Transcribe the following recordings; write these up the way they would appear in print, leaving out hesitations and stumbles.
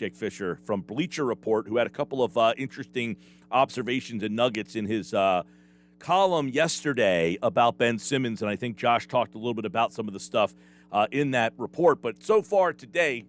Jake Fischer from Bleacher Report, who had a couple of interesting observations and nuggets in his column yesterday about Ben Simmons, and I think Josh talked a little bit about some of the stuff in that report. But so far today,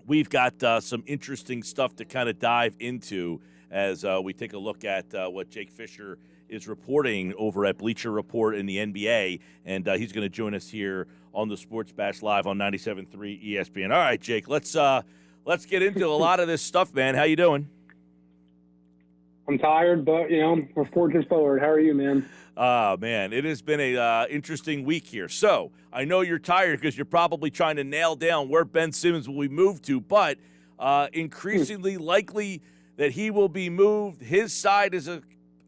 we've got some interesting stuff to kind of dive into as we take a look at what Jake Fischer is reporting over at Bleacher Report in the NBA, and he's going to join us here on the Sports Bash Live on 97.3 ESPN. All right, Jake, let's get into a lot of this stuff, man. How you doing? I'm tired, but, we're forging forward. How are you, man? Man, it has been a interesting week here. So I know you're tired because you're probably trying to nail down where Ben Simmons will be moved to, but increasingly likely that he will be moved. His side is,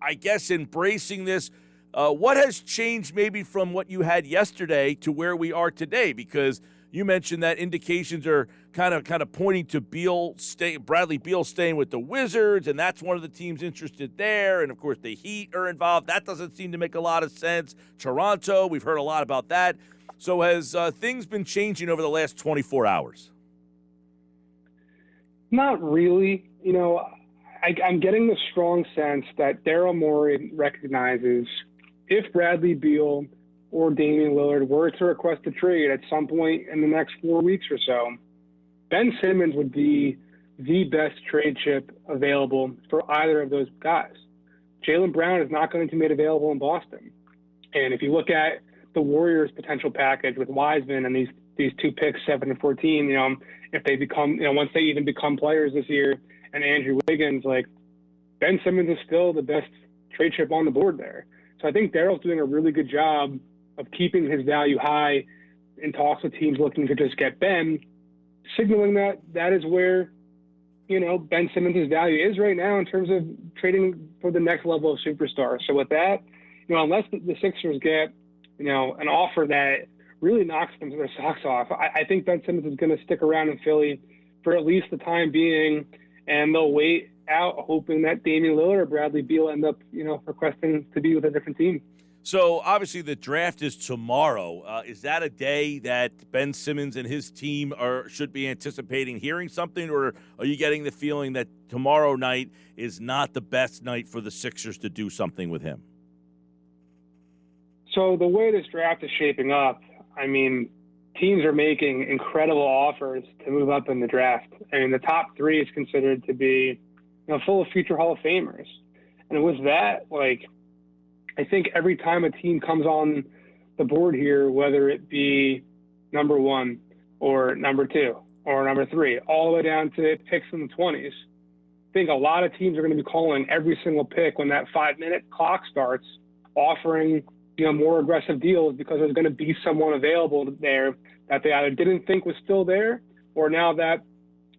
I guess, embracing this. What has changed maybe from what you had yesterday to where we are today? Because you mentioned that indications are kind of pointing to Bradley Beal staying with the Wizards, and that's one of the teams interested there. And, of course, the Heat are involved. That doesn't seem to make a lot of sense. Toronto, we've heard a lot about that. So has things been changing over the last 24 hours? Not really. I'm getting the strong sense that Daryl Morey recognizes if Bradley Beal or Damian Lillard were to request a trade at some point in the next 4 weeks or so, Ben Simmons would be the best trade chip available for either of those guys. Jaylen Brown is not going to be made available in Boston. And if you look at the Warriors' potential package with Wiseman and these two picks, 7 and 14, if they become, once they even become players this year, and Andrew Wiggins, Ben Simmons is still the best trade chip on the board there. So I think Daryl's doing a really good job of keeping his value high in talks with teams looking to just get Ben, signaling that is where, Ben Simmons' value is right now in terms of trading for the next level of superstar. So with that, unless the Sixers get, an offer that really knocks them to their socks off, I think Ben Simmons is going to stick around in Philly for at least the time being, and they'll wait out hoping that Damian Lillard or Bradley Beal end up, requesting to be with a different team. So, obviously, the draft is tomorrow. Is that a day that Ben Simmons and his team should be anticipating hearing something, or are you getting the feeling that tomorrow night is not the best night for the Sixers to do something with him? So, the way this draft is shaping up, teams are making incredible offers to move up in the draft. The top three is considered to be, full of future Hall of Famers. And with that, I think every time a team comes on the board here, whether it be number one or number two or number three, all the way down to picks in the 20s, I think a lot of teams are going to be calling every single pick when that 5-minute clock starts, offering, more aggressive deals because there's going to be someone available there that they either didn't think was still there, or now that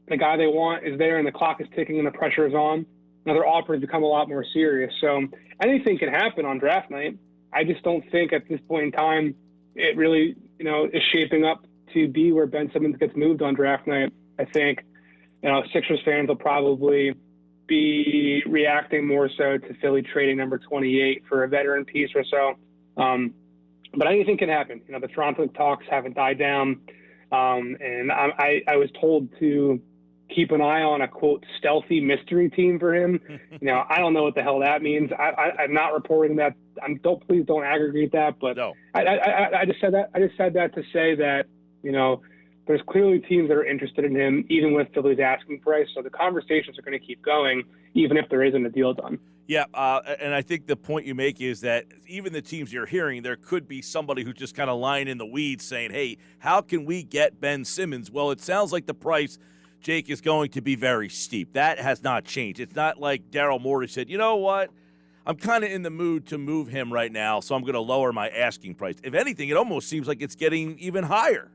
the guy they want is there and the clock is ticking and the pressure is on, now their offers become a lot more serious. So anything can happen on draft night. I just don't think at this point in time it really, is shaping up to be where Ben Simmons gets moved on draft night. I think, Sixers fans will probably be reacting more so to Philly trading number 28 for a veteran piece or so. But anything can happen. The Toronto talks haven't died down. And I was told to keep an eye on a, quote, stealthy mystery team for him. I don't know what the hell that means. I'm not reporting that. Please don't aggregate that. But no. I just said that. I just said that to say that, there's clearly teams that are interested in him, even with Philly's asking price. So the conversations are going to keep going, even if there isn't a deal done. Yeah, and I think the point you make is that even the teams you're hearing, there could be somebody who's just kind of lying in the weeds saying, hey, how can we get Ben Simmons? Well, it sounds like the price, Jake, is going to be very steep. That has not changed. It's not like Daryl Morey said, you know what, I'm kind of in the mood to move him right now, so I'm going to lower my asking price. If anything, it almost seems like it's getting even higher.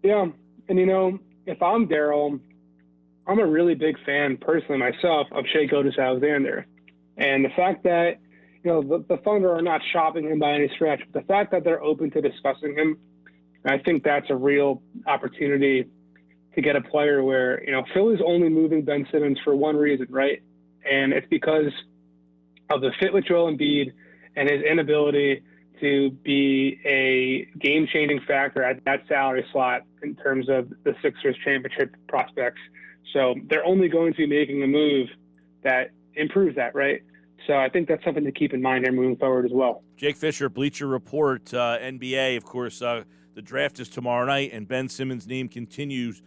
Yeah, and if I'm Daryl, I'm a really big fan, personally myself, of Shai Gilgeous-Alexander. And the fact that, the Thunder are not shopping him by any stretch, but the fact that they're open to discussing him, I think that's a real opportunity to get a player where, Philly's only moving Ben Simmons for one reason, right? And it's because of the fit with Joel Embiid and his inability to be a game-changing factor at that salary slot in terms of the Sixers championship prospects. So they're only going to be making a move that improves that, right? So I think that's something to keep in mind here moving forward as well. Jake Fischer, Bleacher Report, NBA. Of course, the draft is tomorrow night, and Ben Simmons' name continues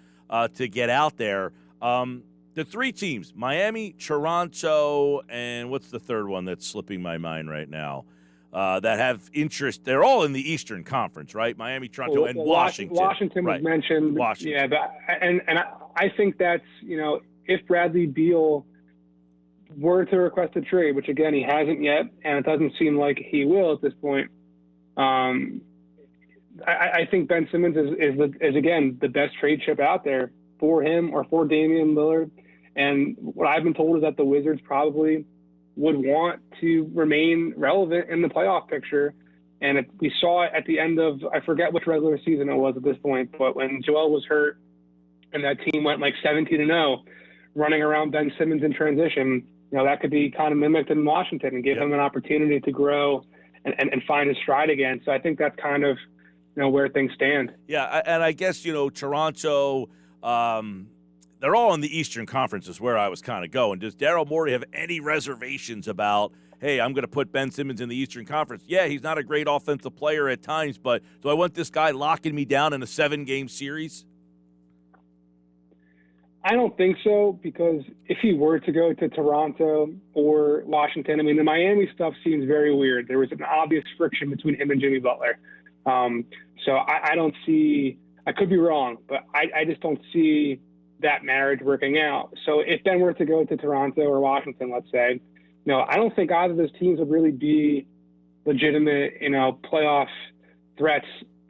to get out there. The three teams, Miami, Toronto, and what's the third one that's slipping my mind right now, that have interest. They're all in the Eastern Conference, right? Miami, Toronto, and Washington. Washington was mentioned. Washington. Yeah, but, and I think that's, if Bradley Beal were to request a trade, which, again, he hasn't yet, and it doesn't seem like he will at this point, I think Ben Simmons is again, the best trade chip out there for him or for Damian Lillard. And what I've been told is that the Wizards probably would want to remain relevant in the playoff picture. And if we saw it at the end of, I forget which regular season it was at this point, but when Joel was hurt and that team went like 17-0, running around Ben Simmons in transition, that could be kind of mimicked in Washington and give him an opportunity to grow and find his stride again. So I think that's kind of, where things stand. Yeah, and I guess, Toronto, they're all in the Eastern Conference is where I was kind of going. Does Daryl Morey have any reservations about, hey, I'm going to put Ben Simmons in the Eastern Conference? Yeah, he's not a great offensive player at times, but do I want this guy locking me down in a 7-game series? I don't think so, because if he were to go to Toronto or Washington, the Miami stuff seems very weird. There was an obvious friction between him and Jimmy Butler. So I don't see – I could be wrong, but I just don't see that marriage working out. So if Ben were to go to Toronto or Washington, let's say, I don't think either of those teams would really be legitimate, playoff threats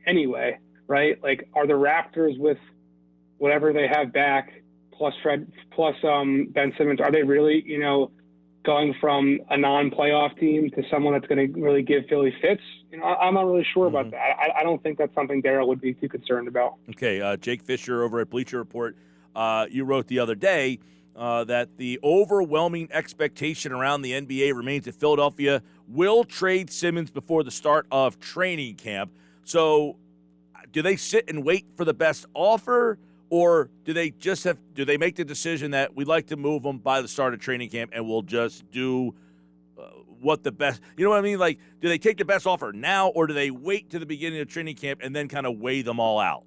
anyway, right? Like, are the Raptors with whatever they have back plus Ben Simmons, are they really, going from a non-playoff team to someone that's going to really give Philly fits? I'm not really sure about that. I don't think that's something Daryl would be too concerned about. Okay, Jake Fischer over at Bleacher Report, you wrote the other day that the overwhelming expectation around the NBA remains that Philadelphia will trade Simmons before the start of training camp. So do they sit and wait for the best offer, or do they make the decision that we'd like to move him by the start of training camp and we'll just do what the best, you know what I mean? Like, do they take the best offer now, or do they wait to the beginning of training camp and then kind of weigh them all out?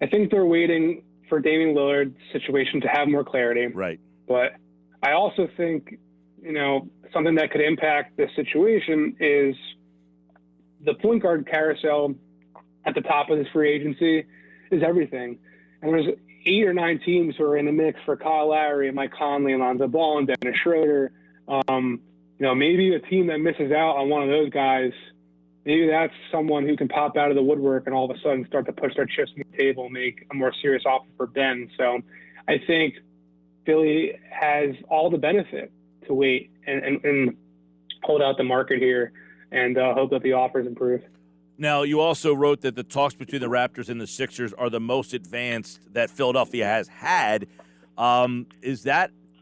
I think they're waiting for Damian Lillard's situation to have more clarity. Right. But I also think, something that could impact this situation is the point guard carousel at the top of this free agency is everything. And there's 8 or 9 teams who are in the mix for Kyle Lowry and Mike Conley and Lonzo Ball and Dennis Schroeder. Maybe a team that misses out on one of those guys, maybe that's someone who can pop out of the woodwork and all of a sudden start to push their chips on the table and make a more serious offer for Ben. So I think Philly has all the benefit to wait and hold out the market here and hope that the offers improve. Now, you also wrote that the talks between the Raptors and the Sixers are the most advanced that Philadelphia has had.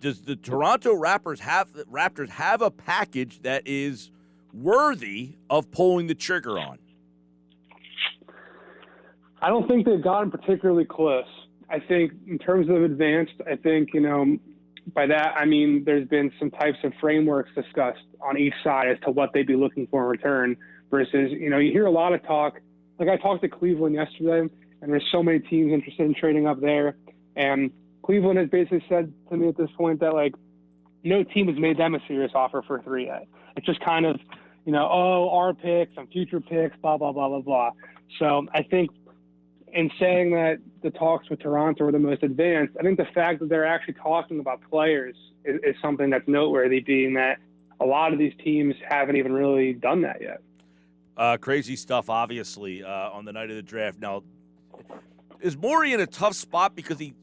Does the Toronto Raptors have a package that is worthy of pulling the trigger on? I don't think they've gotten particularly close. I think in terms of advanced, by that I mean there's been some types of frameworks discussed on each side as to what they'd be looking for in return versus, you hear a lot of talk. Like, I talked to Cleveland yesterday, and there's so many teams interested in trading up there. And Cleveland has basically said to me at this point that, like, no team has made them a serious offer for 3 yet. It's just kind of, our picks and future picks, blah, blah, blah, blah, blah. So I think in saying that the talks with Toronto are the most advanced, I think the fact that they're actually talking about players is something that's noteworthy, being that a lot of these teams haven't even really done that yet. Crazy stuff, obviously, on the night of the draft. Now, is Morey in a tough spot because he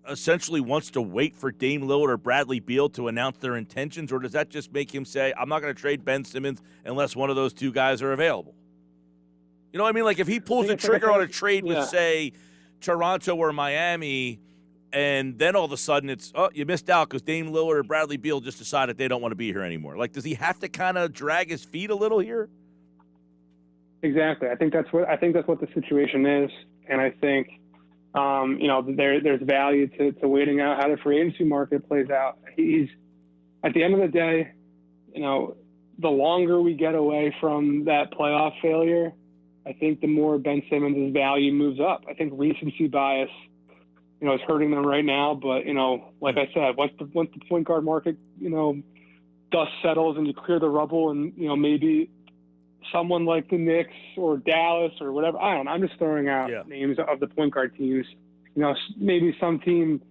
essentially wants to wait for Dame Lillard or Bradley Beal to announce their intentions, or does that just make him say, I'm not going to trade Ben Simmons unless one of those two guys are available? You know what I mean? Like, if he pulls the trigger on a trade with, say, Toronto or Miami, and then all of a sudden it's, oh, you missed out because Dame Lillard or Bradley Beal just decided they don't want to be here anymore. Like, does he have to kind of drag his feet a little here? Exactly. I think that's what the situation is, and I think there's value to waiting out how the free agency market plays out. He's at the end of the day, the longer we get away from that playoff failure, I think the more Ben Simmons' value moves up. I think recency bias, is hurting them right now. But, like I said, once the point guard market, dust settles and you clear the rubble and, maybe someone like the Knicks or Dallas or whatever, I don't know. I'm just throwing out names of the point guard teams. Maybe some team,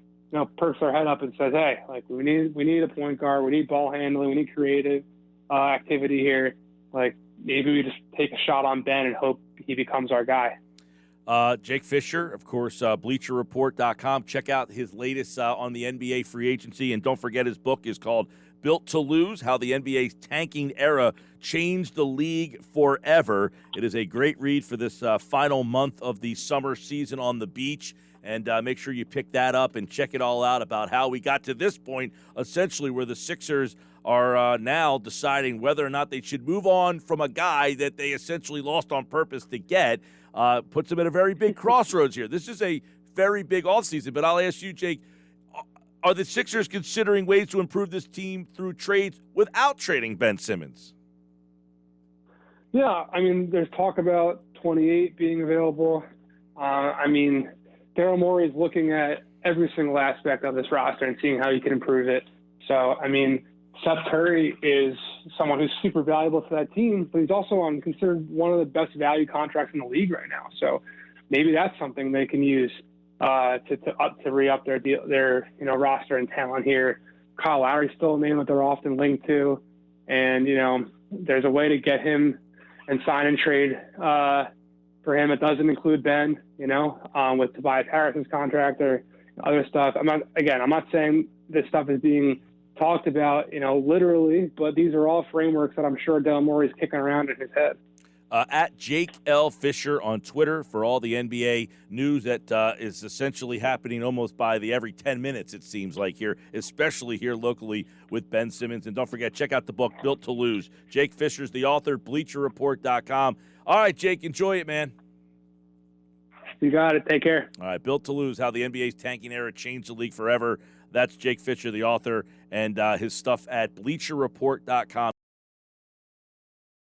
perks their head up and says, hey, like we need a point guard. We need ball handling. We need creative activity here. Like, maybe we just take a shot on Ben and hope he becomes our guy. Jake Fischer, of course, BleacherReport.com. Check out his latest on the NBA free agency. And don't forget, his book is called Built to Lose, How the NBA's Tanking Era Changed the League Forever. It is a great read for this final month of the summer season on the beach. And make sure you pick that up and check it all out about how we got to this point, essentially, where the Sixers are now deciding whether or not they should move on from a guy that they essentially lost on purpose to get. Puts them at a very big crossroads here. This is a very big offseason, but I'll ask you, Jake, are the Sixers considering ways to improve this team through trades without trading Ben Simmons? Yeah, there's talk about 28 being available. Daryl Morey is looking at every single aspect of this roster and seeing how he can improve it. So, Seth Curry is someone who's super valuable to that team, but he's also considered one of the best value contracts in the league right now. So maybe that's something they can use to re-up their roster and talent here. Kyle Lowry's still a name that they're often linked to, and there's a way to get him and sign and trade for him. It doesn't include Ben, with Tobias Harris's contract or other stuff. I'm not saying this stuff is being talked about, literally, but these are all frameworks that I'm sure Daryl Morey's kicking around in his head. At Jake L. Fischer on Twitter for all the NBA news that is essentially happening almost by the every 10 minutes, it seems like here, especially here locally with Ben Simmons. And don't forget, check out the book, Built to Lose. Jake Fischer's the author, BleacherReport.com. All right, Jake, enjoy it, man. You got it. Take care. All right, Built to Lose, How the NBA's Tanking Era Changed the League Forever. That's Jake Fischer, the author, and his stuff at BleacherReport.com.